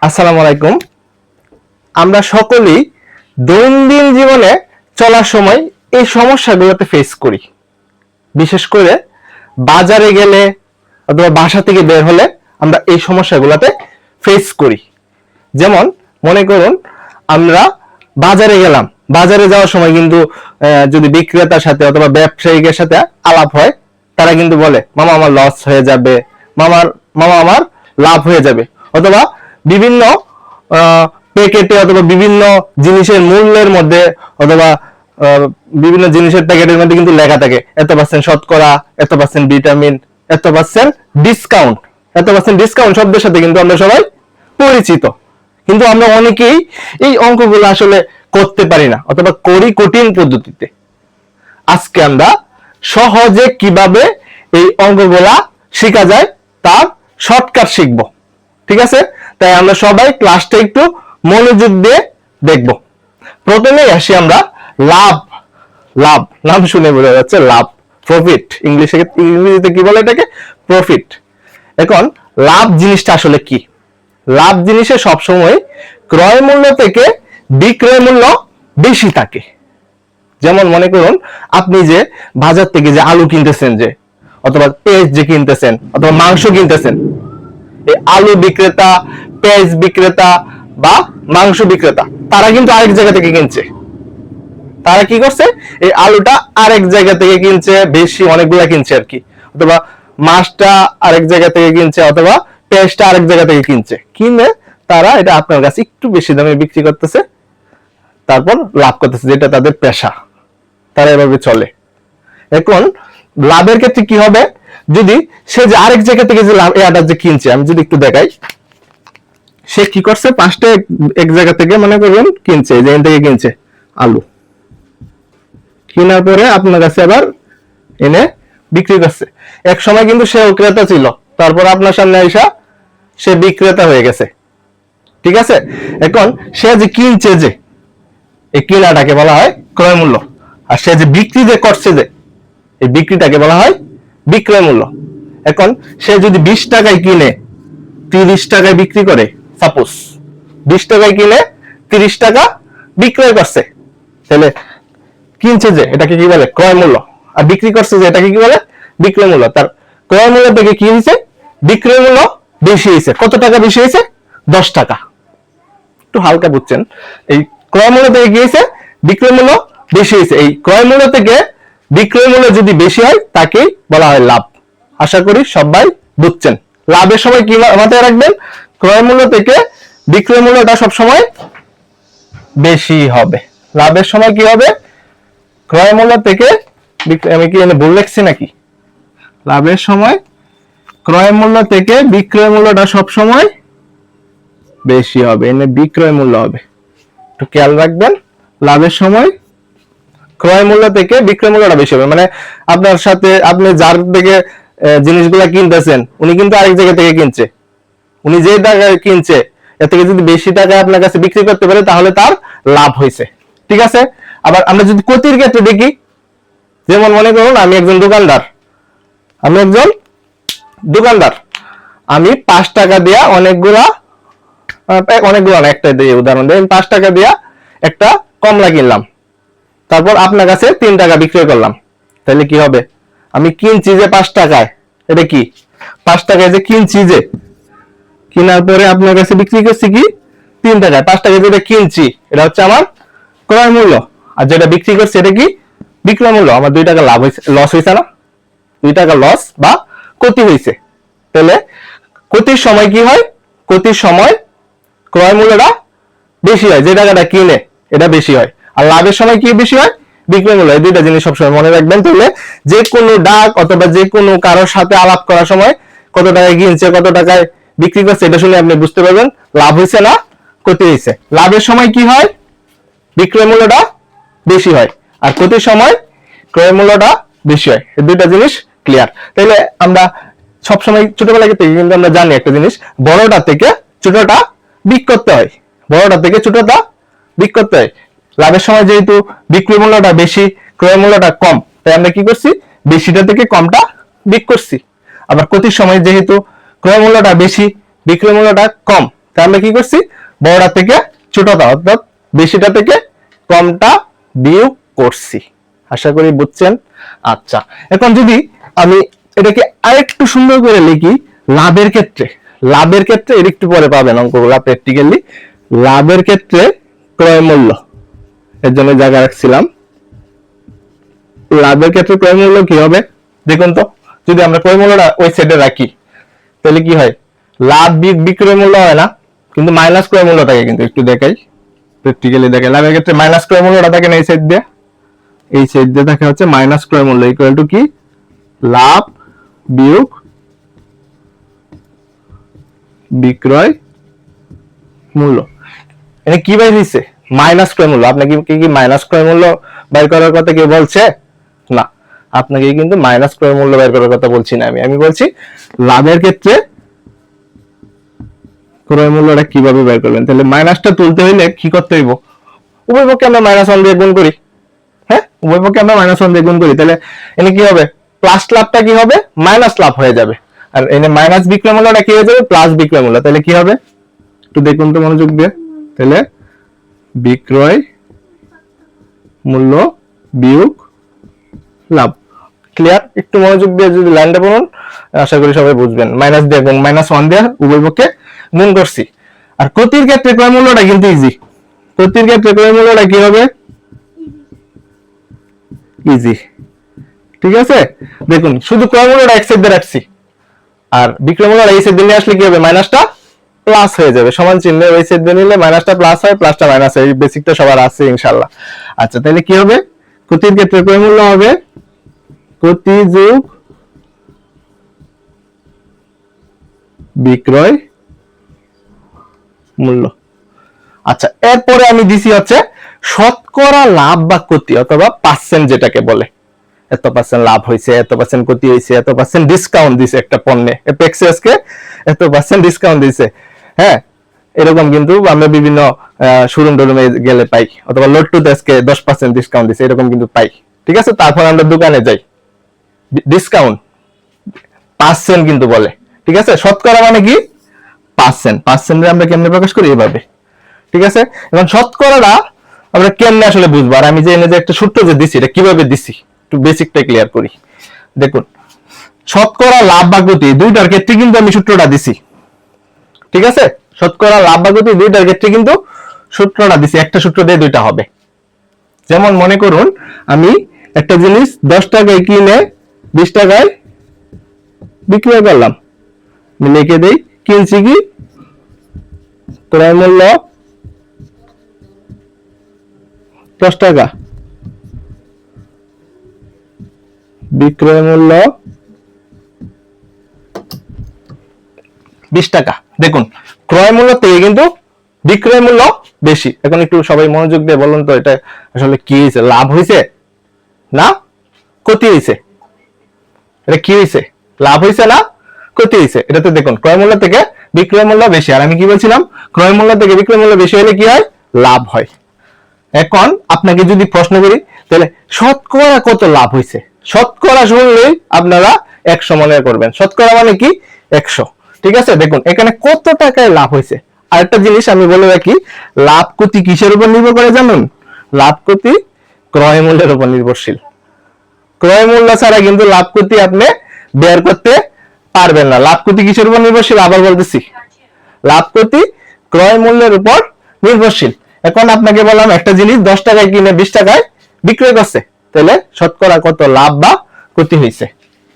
আসসালামু আলাইকুম। আমরা সকলেই দৈনন্দিন জীবনে চলার সময় এই সমস্যাগুলোতে ফেস করি। বিশেষ করে বাজারে গেলে অথবা বাসা থেকে বের হলে আমরা এই সমস্যাগুলোতে ফেস করি। যেমন মনে করুন আমরা বাজারে গেলাম, বাজারে যাওয়ার সময় কিন্তু যদি বিক্রেতার সাথে অথবা ব্যবসায়ীদের সাথে আলাপ হয়, তারা কিন্তু বলে মামা আমার লস হয়ে যাবে, মামা আমার লাভ হয়ে যাবে, অথবা বিভিন্ন প্যাকেটে অথবা বিভিন্ন জিনিসের মূল্যের মধ্যে অথবা বিভিন্ন জিনিসের প্যাকেটের মধ্যে কিন্তু লেখা থাকে এত পার্সেন্ট শতকরা, এত পার্সেন্ট ভিটামিন, এত পার্সেন্ট ডিসকাউন্ট। এত পার্সেন্ট ডিসকাউন্ট শব্দের সাথে কিন্তু আমরা সবাই পরিচিত, কিন্তু আমরা অনেকেই এই অঙ্কগুলো আসলে করতে পারি না অথবা করি কঠিন পদ্ধতিতে। আজকে আমরা সহজে কিভাবে এই অঙ্কগুলা শেখা যায় তার শর্টকাট শিখব, ঠিক আছে? তাই আমরা সবাই ক্লাসটা একটু মনোযোগ দিয়ে দেখব। প্রথমেই আসি আমরা লাভ। লাভ নাম শুনে বোঝা যাচ্ছে লাভ, প্রফিট। ইংরেজিতে কি বলে এটাকে? প্রফিট। এখন লাভ জিনিসটা আসলে কি? লাভ জিনিসে সবসময় ক্রয় মূল্য থেকে বিক্রয় মূল্য বেশি থাকে। যেমন মনে করুন আপনি যে বাজার থেকে যে আলু কিনতেছেন, যে অথবা পেঁয়াজ যে কিনতেছেন, অথবা মাংস কিনতেছেন, এই আলু বিক্রেতা, পেঁয়াজ বিক্রেতা বা মাংস বিক্রেতা তারা কিন্তু আরেক জায়গা থেকে কিনছে। তারা কি করছে? এই আলুটা আরেক জায়গা থেকে কিনছে, বেশি অনেকগুলা কিনছে আর কি, অথবা মাছটা আরেক জায়গা থেকে কিনছে, অথবা পেঁয়াজটা আরেক জায়গা থেকে কিনছে। কিনে তারা এটা আপনার কাছে একটু বেশি দামে বিক্রি করতেছে, তারপর লাভ করতেছে, যেটা তাদের পেশা, তারা এভাবে চলে। এখন লাভের ক্ষেত্রে কি হবে? যদি সে যে আরেক জায়গা থেকে যে এটা যে কিনছে, আমি যদি একটু দেখাই, সে কি করছে? পাঁচটা এক জায়গা থেকে মনে করবেন কিনছে, যেখান থেকে কিনছে আলু, কেনার পরে আপনার কাছে আবার এনে বিক্রি করছে। এক সময় কিন্তু সে ক্রেতা ছিল, তারপর আপনার সামনে আইসা সে বিক্রেতা হয়ে গেছে, ঠিক আছে? এখন সে যে কিনছে, যে এই কিনাটাকে বলা হয় ক্রয় মূল্য, আর সে যে বিক্রি যে করছে, যে এই বিক্রিটাকে বলা হয় বিক্রয় মূল্য। এখন সে যদি 20 টাকায় কিনে 30 টাকায় বিক্রি করে, সাপোজ 20 টাকায় কিনে 30 টাকা বিক্রয় করছে, তাহলে কিনছে যে এটাকে কি বলে? ক্রয় মূল্য। আর বিক্রি করছে যে এটাকে কি বলে? বিক্রয় মূল্য। তার ক্রয় মূল্য থেকে কি হয়েছে? বিক্রয় মূল্য বেশি হয়েছে। কত টাকা বেশি হয়েছে? 10 টাকা। একটু হালকা বুঝছেন, এই ক্রয় মূল্য থেকে কি হয়েছে? বিক্রয় মূল্য বেশি হয়েছে। এই ক্রয় মূল্য থেকে বিক্রয় মূল্য যদি বেশি হয় তাকেই বলা হয় লাভ। আশা করি সবাই বুঝছেন। লাভের সময় কি মাথায় রাখবেন? ক্রয় মূল্য থেকে বিক্রয় মূল্যটা সবসময় বেশি হবে। লাভের সময় কি হবে? ক্রয় মূল্য থেকে, আমি কি ভুল লিখছি নাকি? লাভের সময় ক্রয় মূল্য থেকে বিক্রয় মূল্যটা সবসময় বেশি হবে, এনে বিক্রয় মূল্য হবে। একটু খেয়াল রাখবেন, লাভের সময় ক্রয় মূল্য থেকে বিক্রয় মূল্যটা বেশি হবে। মানে আপনার সাথে আপনি যার থেকে জিনিসগুলা কিনতেছেন, উনি কিন্তু আরেক জায়গা থেকে কিনছে, উনি যে টাকায় কিনছে এর থেকে যদি বেশি টাকায় আপনার কাছে বিক্রি করতে পারে তাহলে তার লাভ হয়েছে, ঠিক আছে? আবার আমরা যদি ক্ষতির ক্ষেত্রে দেখি, যেমন মনে করুন আমি একজন দোকানদার, আমি 5 টাকা দিয়া অনেকগুলা না, একটা দিয়ে উদাহরণ দিই, 5 টাকা দিয়া একটা কমলা কিনলাম, তারপর আপনার কাছে 3 টাকা বিক্রয় করলাম, তাহলে কি হবে? আমি কিনছি যে 5 টাকায়, এটা কি 5 টাকায় যে কিনছি, যে কেনার পরে আপনার কাছে বিক্রি করছি কি 3 টাকায়। 5 টাকায় যেটা কিনছি এটা হচ্ছে আমার ক্রয় মূল্য, আর যেটা বিক্রি করছি এটা কি বিক্রয় মূল্য। আমার 2 টাকা লাভ হয়েছে, লস হয়েছে না? 2 টাকা লস বা ক্ষতি হয়েছে। তাহলে ক্ষতির সময় কি হয়? ক্ষতির সময় ক্রয় মূল্যটা বেশি হয়, যে টাকাটা কিনে এটা বেশি হয়। আর লাভের সময় কি বেশি হয়? বিক্রয় মূল্য। এই দুইটা জিনিস সবসময় মনে রাখবেন। তাহলে যে কোনো ডাক অথবা যে কোনো কারোর সাথে আলাপ করার সময় কত টাকায় কিনছে, কত টাকায় বিক্রি করছে, এটা শুনে আপনি বুঝতে পারবেন লাভ হয়েছে না ক্ষতি হয়েছে। লাভের সময় কি হয়? বিক্রয় মূল্যটা বেশি হয়, আর ক্ষতির সময় ক্রয় মূল্যটা বেশি হয়। এই দুইটা জিনিস ক্লিয়ার? তাহলে আমরা সবসময় ছোটবেলা থেকে কিন্তু আমরা জানি একটা জিনিস, বড়টা থেকে ছোটটা বিক্রি করতে হয়, বড়টা থেকে ছোটটা বিক্রি করতে হয়। লাভের সময় যেহেতু বিক্রয় মূল্যটা বেশি, ক্রয় মূল্যটা কম, তাই আমরা কি করছি? বেশিটা থেকে কমটা বিক্রি করছি। আবার ক্ষতির সময় যেহেতু ক্রয় মূল্যটা বেশি, বিক্রয় মূল্যটা কম, তাহলে আমরা কি করছি, বড়টা থেকে ছোটটা অর্থাৎ বেশিটা থেকে কমটা বিয়োগ করছি। আশা করি বুঝছেন। আচ্ছা, এখন যদি আমি এটাকে আরেকটু সুন্দর করে লিখি লাভের ক্ষেত্রে, লাভের ক্ষেত্রে এর একটু পরে পাবেন অঙ্কগুলো প্র্যাকটিক্যালি। লাভের ক্ষেত্রে ক্রয় মূল্য, এর জন্য জায়গা রাখছিলাম। লাভের ক্ষেত্রে ক্রয় মূল্য কি হবে দেখুন তো, যদি আমরা ক্রয় মূল্যটা ওই সাইডে রাখি তাহলে কি হয়, লাভ বিক্রয় মূল্য হয় না, কিন্তু মাইনাস ক্রয় মূল্য থাকে। কিন্তু একটু দেখাই, প্র্যাকটিক্যালি দেখাই। লাভের ক্ষেত্রে মাইনাস ক্রয় মূল্যটা থাকে না এই সাইড দিয়ে, এই সাইড দিয়ে থাকে হচ্ছে মাইনাস ক্রয় মূল্য ইকুয়াল টু কি, লাভ বিয়োগ বিক্রয় মূল্য। এখানে কি বাইর হইছে, মাইনাস ক্রয় মূল্য। আপনাকে কি মাইনাস ক্রয় মূল্য বের করার কথা কেউ বলছে? না, আপনাকে কিন্তু মাইনাস ক্রয় মূল্য বের করার কথা বলছি না আমি বলছি লাভের ক্ষেত্রে ক্রয় মূল্যটা কিভাবে বের করবেন। তাহলে মাইনাসটা তুলতে হইলে কি করতে হইব, উভয় পক্ষে আমরা -1 দিয়ে গুণ করি। হ্যাঁ, উভয় পক্ষে আমরা -1 দিয়ে গুণ করি, তাহলে এখানে কি হবে, প্লাস লাভটা কি হবে, মাইনাস লাভ হয়ে যাবে। আর এখানে মাইনাস বিক্রয় মূল্যটা কি হয়ে যাবে, প্লাস বিক্রয় মূল্য। তাহলে কি হবে, একটু দেখুন তো মনোযোগ দিয়ে। তাহলে বিক্রয় মূল্য বিয়োগ লাভ। ক্লিয়ার? একটু মনোযোগ দিয়ে যদি লাইনটা পড়ুন, আশা করি সবাই বুঝবেন। মাইনাস দিয়ে এবং -1 দিয়ে উভয় পক্ষে গুণ করছি। আর ক্ষতির ক্ষেত্রে ক্রয় মূল্যটা কিন্তু ইজি। ক্ষতির ক্ষেত্রে ক্রয় মূল্যটা কি হবে, ইজি। ঠিক আছে, দেখুন শুধু ক্রয় মূল্যটা এক সাইড দিয়ে রাখছি, আর বিক্রয় মূল্যটা এই সাইড দিয়ে নিয়ে আসলে কি হবে, মাইনাসটা প্লাস হয়ে যাবে। সমান চিহ্নে ওই সাইড দিয়ে নিলে মাইনাসটা প্লাস হয়, প্লাসটা মাইনাস হয়। এই বেসিকটা সবার আছে ইনশাআল্লাহ। আচ্ছা, তাহলে কি হবে, ক্ষতির ক্ষেত্রে ক্রয় মূল্য হবে ক্ষতি যোগ বিক্রয় মূল্য। আচ্ছা, এরপরে আমি দিছি হচ্ছে শতকরা লাভ বা ক্ষতি অথবা পার্সেন্ট, যেটাকে বলে এত পার্সেন্ট লাভ হয়েছে, এত পার্সেন্ট ক্ষতি হয়েছে, এত পার্সেন্ট ডিসকাউন্ট দিছে একটা পণ্যে, এপেক্সকে এত পার্সেন্ট ডিসকাউন্ট দিছে। হ্যাঁ, এরকম কিন্তু আমরা বিভিন্ন শোরুম টোরুমে গেলে পাই, অথবা লোড টু দেশকে 10% ডিসকাউন্ট দিছে, এরকম কিন্তু পাই। ঠিক আছে, তারপর আমরা দোকানে যাই, ডিসকাউন্ট পার্সেন্ট কিন্তু বলে। ঠিক আছে, শতকরা মানে কি পার্সেন্ট, পার্সেন্টে আমরা কেমনে প্রকাশ করি এভাবে। ঠিক আছে, এখন শতকরাটা আমরা কেমনে আসলে বুঝবো, আর আমি যে এনে যে একটা সূত্র যে দিছি এটা কিভাবে দিছি একটু বেসিকটা ক্লিয়ার করি। দেখুন, শতকরা লাভ বা ক্ষতি দুইটার ক্ষেত্রে কিন্তু আমি সূত্রটা দিছি। ঠিক আছে, শতকরা লাভ বা ক্ষতি দুইটার ক্ষেত্রে কিন্তু সূত্রটা দিছি, একটা সূত্র দিয়ে দুইটা হবে। যেমন মনে করুন আমি একটা জিনিস 10 টাকায় কিনে 20 টাকায় বিক্রয় করলাম, আমি লিখে দেই কিনছি কি, ক্রয় মূল্য 10 টাকা, বিক্রয় মূল্য 20 টাকা। দেখুন, ক্রয় মূল্য থেকে কিন্তু বিক্রয় মূল্য বেশি। এখন একটু সবাই মনোযোগ দিয়ে বলুন তো, এটা আসলে কি হয়েছে, লাভ হয়েছে না ক্ষতি হয়েছে? এটা কি হয়েছে, লাভ হয়েছে না ক্ষতি হয়েছে? এটাতে দেখুন ক্রয় মূল্য থেকে বিক্রয় মূল্য বেশি। আর আমি কি বলছিলাম, ক্রয় মূল্য থেকে বিক্রয় মূল্য বেশি হলে কি হয়, লাভ হয়। এখন আপনাকে যদি প্রশ্ন করি তাহলে শতকরা কত লাভ হয়েছে, শতকরা শুনলেই আপনারা 100 মনে করবেন। শতকরা মানে কি 100। ঠিক আছে, দেখুন এখানে কত টাকায় লাভ হয়েছে। আরেকটা জিনিস আমি বলে রাখি, লাভ ক্ষতি কিসের উপর নির্ভর করে জানুন, লাভ ক্ষতি ক্রয় মূল্যের উপর নির্ভরশীল। ক্রয় মূল্য ছাড়া কিন্তু লাভ ক্ষতি আপনি বের করতে পারবেন না। লাভ ক্ষতি কিসের উপর নির্ভরশীল, আবার বলতেছি, লাভ ক্ষতি ক্রয় মূল্যের উপর নির্ভরশীল। এখন আপনাকে বললাম একটা জিনিস 10 টাকায় কিনে 20 টাকায় বিক্রয় করছে, তাহলে শতকরা কত লাভ বা ক্ষতি হয়েছে।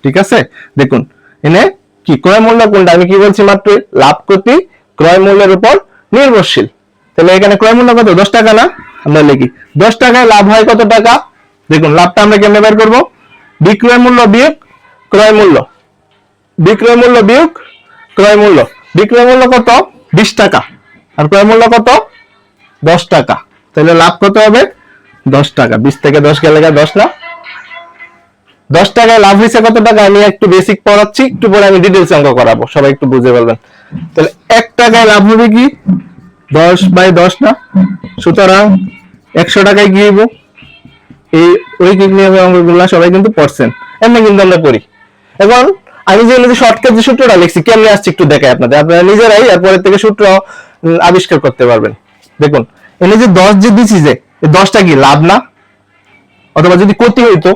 ঠিক আছে, দেখুন এনে কি ক্রয় মূল্য কোনটা, আমি কি বলছি মাত্র, লাভ ক্ষতি ক্রয় মূল্যের উপর নির্ভরশীল। তাহলে এখানে ক্রয় মূল্য কত, 10 টাকা না, আমরা লিখি 10 টাকায় লাভ হয় কত টাকা। দেখুন লাভটা আমরা কেমনে বের করব, বিক্রয় মূল্য বিয়োগ ক্রয় মূল্য, বিক্রয় মূল্য বিয়োগ ক্রয় মূল্য। বিক্রয় মূল্য কত 20 টাকা, আর ক্রয় মূল্য কত 10 টাকা, তাহলে লাভ কত হবে 10 টাকা। 20 থেকে 10 গেলে 10 না, 10 টাকায় লাভ হয়েছে কত টাকা, আমি একটু বেসিক পড়াচ্ছি, একটু পরে আমি ডিটেইলস অঙ্ক করাবো, সবাই একটু বুঝে বলবেন। তাহলে 1 টাকায় লাভ হবে কি 10/10 না, সুতরাং 100 টাকায় কি হইব, এই ঐকিক নিয়মের অঙ্কগুলো সবাই কিন্তু পড়ছেন, এমনি কিন্তু আমরা করি। এখন আমি যে শর্টকাট যে সূত্রটা লিখছি কেমনে আসছে একটু দেখাই আপনাদের, আপনারা নিজেরাই এরপরের থেকে সূত্র আবিষ্কার করতে পারবেন। দেখুন এনে যে 10 যে দিছি, যে এই 10টা কি লাভ না? অথবা যদি ক্ষতি হইতো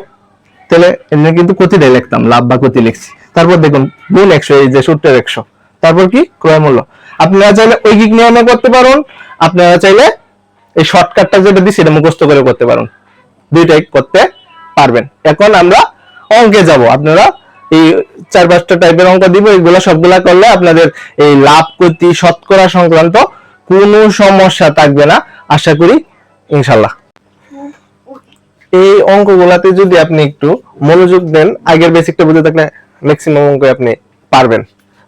তাহলে এনে কিন্তু ক্ষতিটাই লিখতাম, লাভ বা ক্ষতি লিখছি। তারপর দেখুন গুণ 100, এই যে সূত্রের 100, তারপর কি ক্রয় মূল্য। আপনারা চাইলে ঐকিক নিয়মে করতে পারেন, আপনারা চাইলে এই শর্টকাটটা যেটা দিছি এটা মুখস্থ করে করতে পারেন, দুইটাই করতে পারবেন। এখন আমরা অঙ্কে যাব। আপনারা এই 4-5টা টাইপের অঙ্ক দিব, এগুলো সবগুলা করলে আপনাদের এই লাভ ক্ষতি শতকরা সংক্রান্ত কোনো সমস্যা থাকবে না আশা করি ইনশাআল্লাহ। এই অঙ্কগুলাতে যদি আপনি একটু মনোযোগ দেন, আগের বেসিকটা বুঝে থাকলে ম্যাক্সিমাম অঙ্ক আপনি পারবেন।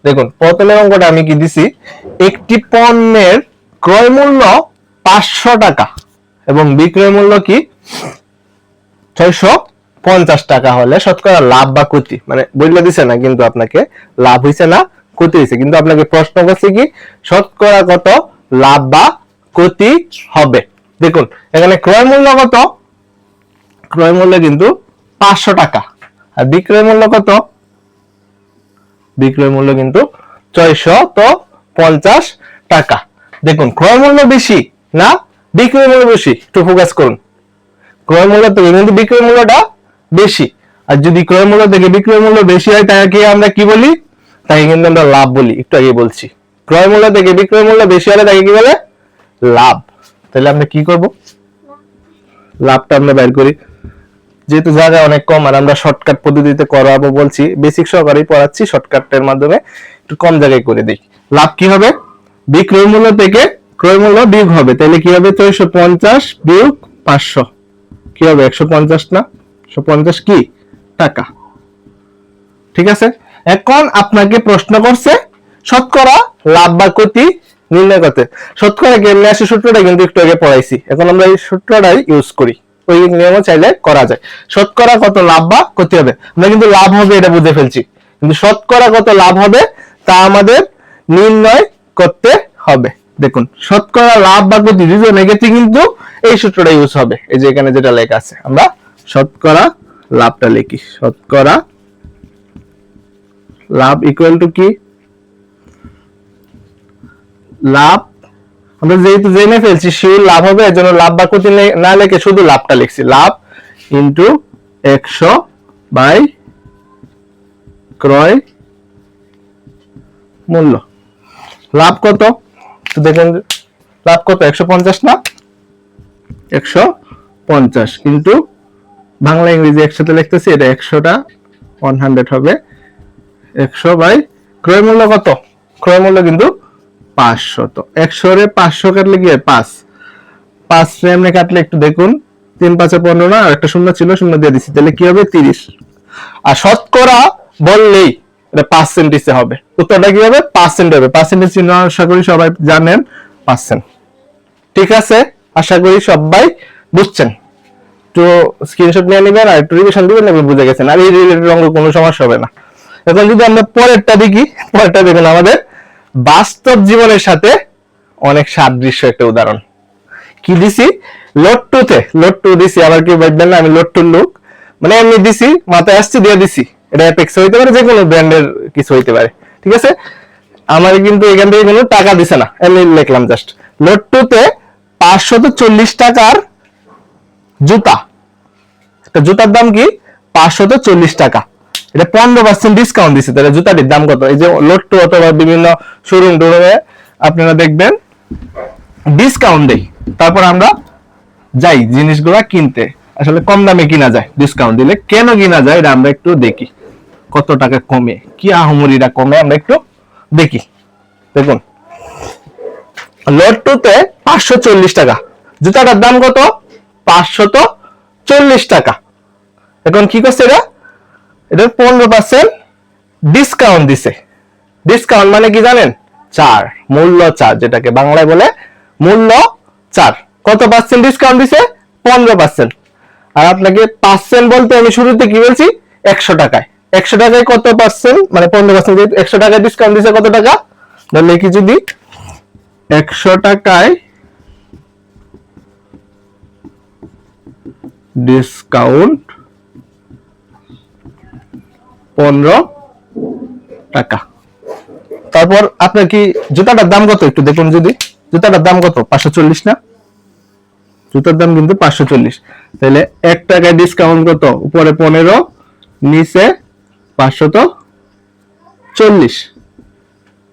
দেখুন প্রথমের অঙ্কটা আমি কি দিছি, একটি পণ্যের ক্রয় মূল্য 500 টাকা এবং বিক্রয় মূল্য কি 650 টাকা হলে শতকরা লাভ বা ক্ষতি, মানে বললে দিছে না কিন্তু আপনাকে লাভ হইছে না ক্ষতি হইছে, কিন্তু আপনাকে প্রশ্ন করছে কি শতকরা কত লাভ বা ক্ষতি হবে। দেখুন এখানে ক্রয় মূল্য কত, ক্রয় মূল্য কিন্তু 500 টাকা, আর বিক্রয় মূল্য কত, বিক্রয় মূল্য কিন্তু 650 টাকা। দেখুন ক্রয় মূল্য বেশি না বিক্রয় মূল্য বেশি, একটু ফোকাস করুন। ক্রয় মূল্য থেকে কিন্তু বিক্রয় মূল্যটা বেশি, আর যদি ক্রয় মূল্য থেকে বিক্রয় মূল্য বেশি হয় তাকে আমরা কি বলি, তাকে কিন্তু আমরা লাভ বলি। একটু আগে বলছি ক্রয় মূল্য থেকে বিক্রয় মূল্য বেশি হলে তাকে কি বলে, লাভ। তাহলে আমরা কি করব, লাভটা আমরা বের করি। যেহেতু জায়গা অনেক কম আর আমরা শর্টকাট পদ্ধতিতে করাবো বলছি, বেসিক সহকারেই পড়াচ্ছি, শর্টকাটের মাধ্যমে একটু কম জায়গায় করে দিই। লাভ কি হবে, বিক্রয় মূল্য থেকে ক্রয় মূল্য বিয়োগ হবে, তাহলে কি হবে 650 বিয়োগ 500 কি হবে 150 না, 150 কি টাকা। ঠিক আছে, এখন আপনাকে প্রশ্ন করছে শতকরা লাভ বা ক্ষতি নির্ণয় করতে। শতকরা কেমনে আসে সূত্রটা কিন্তু একটু আগে পড়াইছি, এখন আমরা এই সূত্রটাই ইউজ করি, ওই নিয়মও চাইলে করা যায়। শতকরা কত লাভ বা ক্ষতি হবে, আমরা কিন্তু লাভ হবে এটা বুঝে ফেলছি, কিন্তু শতকরা কত লাভ হবে তা আমাদের নির্ণয় করতে হবে। দেখুন শতকরা লাভ বা ক্ষতি দুজনের ক্ষেত্রে কিন্তু এই সূত্রটা ইউজ হবে। এই যে এখানে যেটা লেখা আছে, আমরা শতকরা লাভটা লিখি, শতকরা লাভ ইকুয়াল টু কি, লাভ আমরা যেহেতু জেনে ফেলছি শিওর লাভ হবে, এজন্য লাভ বা ক্ষতি না লিখে শুধু লাভটা লিখছি, লাভ ইনটু 100 বাই ক্রয় মূল্য। লাভ কত তো দেখেন, লাভ কত 150 না, 150 কিন্তু বাংলা ইংরেজি একসাথে লিখতেছি, এটা 100টা 100 হবে, 100 বাই ক্রয় মূল্য কত, ক্রয় মূল্য কিন্তু 500। তো 100 রে 500 কাটলে কি হয় 5, 5 রে এমনি কাটলে একটু দেখুন 3 5 15 না, আর একটা শূন্য ছিল শূন্য দিয়ে দিছি, তাহলে কি হবে 30। আর শতকরা বললেই এটা পার্সেন্টেজে হবে, উত্তরটা কি হবে পার্সেন্ট হবে। পার্সেন্টেজ চিহ্ন আশা করি সবাই জানেন, পার্সেন্ট। ঠিক আছে, আশা করি সবাই বুঝছেন। তো স্ক্রিনশট নিয়ে নেবেন আর একটু রিভিশন দিবেন, এবার বুঝে গেছেন, আর এই রিলেটেড অঙ্ক কোনো সমস্যা হবে না। এখন যদি আমরা পরেরটা দেখি, পরেরটা দেখুন আমাদের বাস্তব জীবনের সাথে অনেক সাদৃশ্য একটা উদাহরণ। কি দিছি, লোড টুতে, লোড টু দিছি, আবার কি বলবেন না আমি লোড টু লুক, মানে এমনি দিছি মাথায় আসছে দিয়ে দিছি, এটা অ্যাপেক্স হইতে পারে, যে কোনো ব্র্যান্ডের কিছু হইতে পারে। ঠিক আছে, আমার কিন্তু এখান থেকে কোনো টাকা দিছে না, এমনি লিখলাম জাস্ট লোড টুতে 540 টাকার জুতা, একটা জুতার দাম কি 540 টাকা, এটা 15% ডিসকাউন্ট দিছে, তাহলে জুতাটির দাম কত। এই যে লোড টু অথবা বিভিন্ন শোরুম টোরুমে আপনারা দেখবেন ডিসকাউন্ট দেই, তারপর আমরা যাই জিনিসগুলা কিনতে, আসলে কম দামে কিনা যায় ডিসকাউন্ট দিলে। কেন কিনা যায় এটা আমরা একটু দেখি, কত টাকা কমে, কি আহমরিটা কমে আমরা একটু দেখি। দেখুন লোড টুতে 540 টাকা, জুতাটার দাম কত 540 টাকা। এখন কি করছে এটা, এটা 15% ডিসকাউন্ট দিছে। ডিসকাউন্ট মানে কি জানেন, 4, মূল্য 4, যেটাকে বাংলায় বলে মূল্য 4। কত পার্সেন্ট ডিসকাউন্ট দিছে 15%। আর আপনাকে পার্সেন্ট বলতে আমি শুরুতে কি বলছি 100 টাকায়, 100 টাকায় কত পার্সেন্ট মানে 15%, 100 টাকায় ডিসকাউন্ট দিছে কত টাকা, তাহলে কি যদি 100 টাকায় ডিসকাউন্ট 15 টাকা, তারপর আপনার কি জুতাটার দাম কত একটু দেখুন, যদি জুতাটার দাম কত 540 না, জুতার দাম কিন্তু 540, তাহলে 1 টাকায় ডিসকাউন্ট কত, উপরে 15 নিচে 540,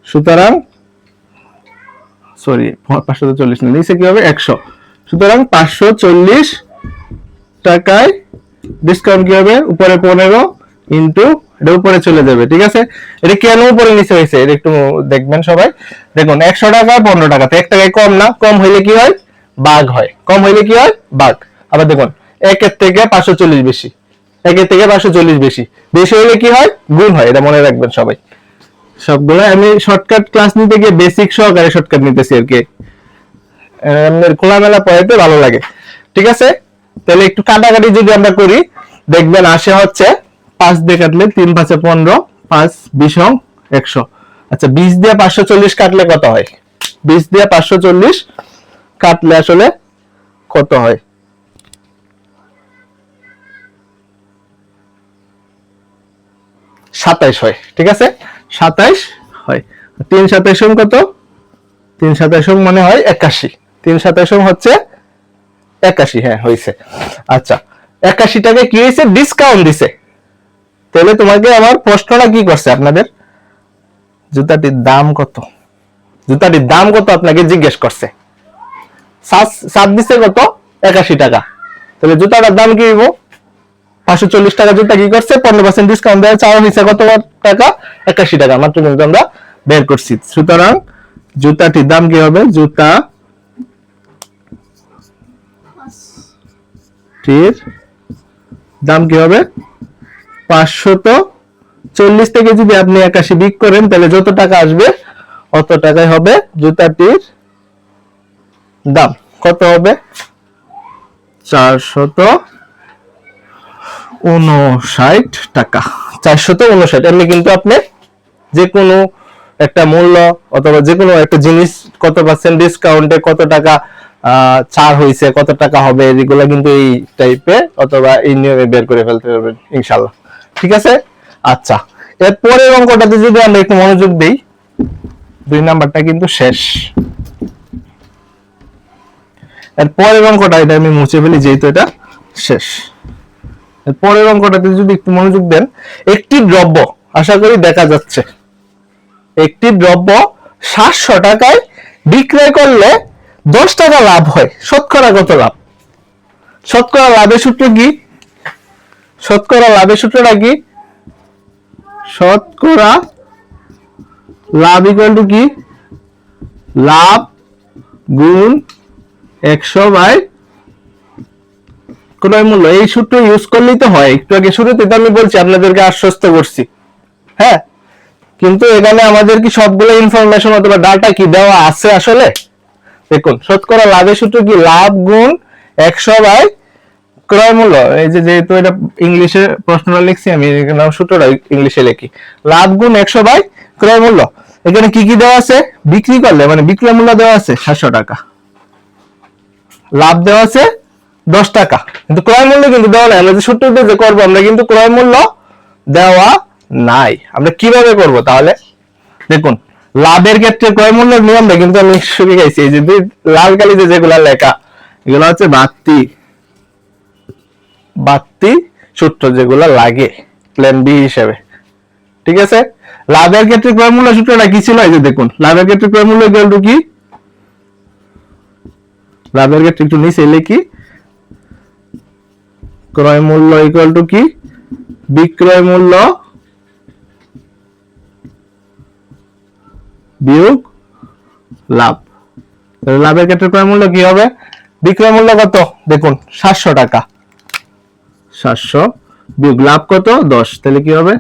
সুতরাং সরি 540 না, নিচে কি হবে 100, সুতরাং 540 টাকায় ডিসকাউন্ট কি হবে, উপরে 15 ইনটু এটা উপরে চলে যাবে। ঠিক আছে, এটা কেন উপরে নিচে হয়েছে এটা একটু দেখবেন সবাই। দেখুন 100 টাকা 15 টাকা, তো 1 টাকায় কম না, কম হইলে কি হয় ভাগ হয়, কম হইলে কি হয় ভাগ। আবার দেখুন 1 এর থেকে 540 বেশি, 1 এর থেকে 540 বেশি, বেশি হইলে কি হয় গুণ হয়, এটা মনে রাখবেন সবাই। সবগুলো আমি শর্টকাট ক্লাস নিতে গিয়ে বেসিক সহকারে শর্টকাট নিতেছি আর কি, খোলামেলা পড়াইতে ভালো লাগে। ঠিক আছে, তাহলে একটু কাটাকাটি যদি আমরা করি দেখবেন আসে হচ্ছে 5 দিয়ে কাটলে 3 5 15, 5 20 100। আচ্ছা 20 দিয়ে 540 কাটলে কত হয়, 20 দিয়ে 540 কাটলে আসলে কত হয়, 27 হয়। ঠিক আছে, 27 হয়। 3 27 কত, 3 27 মানে হয় 81, 3 27 হচ্ছে 81, হ্যাঁ হয়েছে। আচ্ছা 81 টাকা কি হয়েছে, ডিসকাউন্ট দিছে। তাহলে তোমাকে আমার প্রশ্নটা কি করছে আপনাদের, জুতাটির দাম কত, জুতাটির দাম কত আপনাকে জিজ্ঞেস করছে, সাত দিছে কত 81 টাকা, তাহলে জুতাটার দাম কি হইব 540 টাকা। জুতা কি করছে 15% ডিসকাউন্ট দেওয়া, চাওয়া হয়েছে কত টাকা 81 টাকা, মাত্র কিন্তু আমরা বের করছি। সুতরাং জুতাটির দাম কি হবে, জুতা টির দাম কি হবে 540 থেকে যদি আপনি 81 বিয়োগ করেন তাহলে যত টাকা আসবে অত টাকাই হবে জুতাটির দাম। কত হবে 459 টাকা, 459। এমনি কিন্তু আপনি যে কোনো একটা মূল্য অথবা যে কোনো একটা জিনিস কত পার্সেন্ট ডিসকাউন্টে কত টাকা ছাড় হয়েছে, কত টাকা হবে, এগুলো কিন্তু এই টাইপে অথবা এই নিয়মে বের করে ফেলতে পারবেন ইনশাআল্লাহ। ঠিক আছে, আচ্ছা এর পরের অঙ্কটাতে যদি আমরা একটু মনোযোগ দেই, 2 নাম্বারটা কিন্তু শেষ। এর পরের অঙ্কটা এটা আমি মুছে ফেলি যেহেতু এটা শেষ। এর পরের অঙ্কটাতে যদি একটু মনোযোগ দেন, একটি দ্রব্য আশা করি দেখা যাচ্ছে, একটি দ্রব্য 700 টাকায় বিক্রয় করলে 10 টাকা লাভ হয়, শতকরা কত লাভ, শতকরা লাভের সূত্র কি, শতকরা লাভের সূত্রটা কি, শতকরা লাভ ইকুয়াল টু কি, লাভ গুণ 100 বাই ক্রয় মূল্য। এই সূত্র ইউজ করলেই তো হয়, একটু আগে শুরুতে তো আমি বলছি আপনাদেরকে আশ্বস্ত করছি। হ্যাঁ, কিন্তু এখানে আমাদের কি সবগুলো ইনফরমেশন অথবা ডাটা কি দেওয়া আছে আসলে, দেখুন শতকরা লাভের সূত্র কি, লাভ গুণ 100 বাই ক্রয় মূল্য। এই যে যেহেতু এটা ইংলিশে প্রশ্নটা লিখছি আমি, এখানে সূত্রটা ইংলিশে লিখি, লাভ গুণ 100 বাই ক্রয় মূল্য। এখানে কি কি দেওয়া আছে, বিক্রি করলে মানে বিক্রয় মূল্য দেওয়া আছে 700 টাকা, লাভ দেওয়া আছে 10 টাকা, কিন্তু ক্রয় মূল্য কিন্তু দেওয়া নাই। আমরা যে সূত্রটা যে করবো আমরা কিন্তু ক্রয় মূল্য দেওয়া নাই। আমরা কিভাবে করব তাহলে, দেখুন লাভের ক্ষেত্রে ক্রয় মূল্যের নিয়মটা কিন্তু আমি শিখাইছি। এই যে লাল কালিতে যেগুলা লেখা এগুলো হচ্ছে বাড়তি সূত্র যেগুলো লাগে প্ল্যান বি হিসেবে। ঠিক আছে, লাভের ক্ষেত্রে ক্রয় মূল্য সূত্রটা কি ছিল, এই যে দেখুন লাভের ক্ষেত্রে ক্রয় মূল্য ইকুয়াল টু কি, লাভের ক্ষেত্রে একটু নিচে লিখি, ক্রয় মূল্য ইকুয়াল টু কি, বিক্রয় মূল্য বিয়োগ লাভ। লাভের ক্ষেত্রে ক্রয় মূল্য কি হবে, বিক্রয় মূল্য কত দেখুন 700 টাকা, 700 বিয়োগ লাভ কত 10, তাহলে কি হবে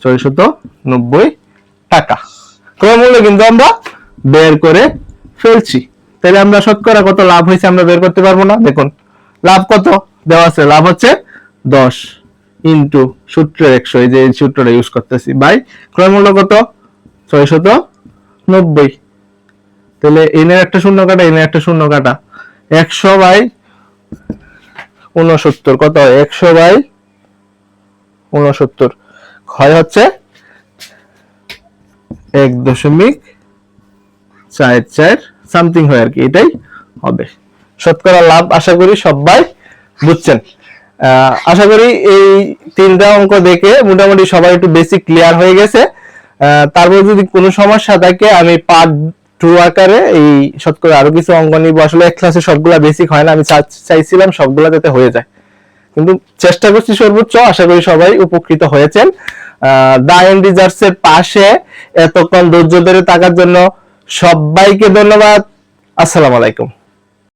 690 টাকা। ক্রয় মূল্য কিন্তু আমরা বের করে ফেলছি, তাহলে আমরা শতকরা কত লাভ হয়েছে আমরা বের করতে পারবো না। দেখুন লাভ কত দেওয়া আছে, লাভ হচ্ছে 10 ইনটু সূত্রের 100, এই যে এই সূত্রটা ইউজ করতেছি, বাই ক্রয় মূল্য কত 690। তাহলে এনের একটা শূন্য কাটা, এনের একটা শূন্য কাটা, 100 বাই 69 কত হয়, 100 বাই 69 হয় হচ্ছে 1.44 সামথিং হয় আর কি, এটাই হবে শতকরা লাভ। আশা করি সবাই বুঝছেন। আশা করি এই তিনটা অঙ্ক দেখে মোটামুটি সবাই একটু বেসিক ক্লিয়ার হয়ে গেছে। তারপর যদি কোনো সমস্যা থাকে আমি পার্ট 2 আকারে এই শতকরা আরো কিছু অঙ্ক নিব। আসলে এক ক্লাসে সবগুলা বেসিক হয় না, আমি চাইছিলাম সবগুলা যাতে হয়ে যায়, কিন্তু চেষ্টা করছি সর্বোচ্চ। আশা করি সবাই উপকৃত হয়েছেন। দা এন্ডিজার্স এর পাশে এতক্ষণ ধৈর্য ধরে থাকার জন্য সবাইকে ধন্যবাদ। আসসালামু আলাইকুম।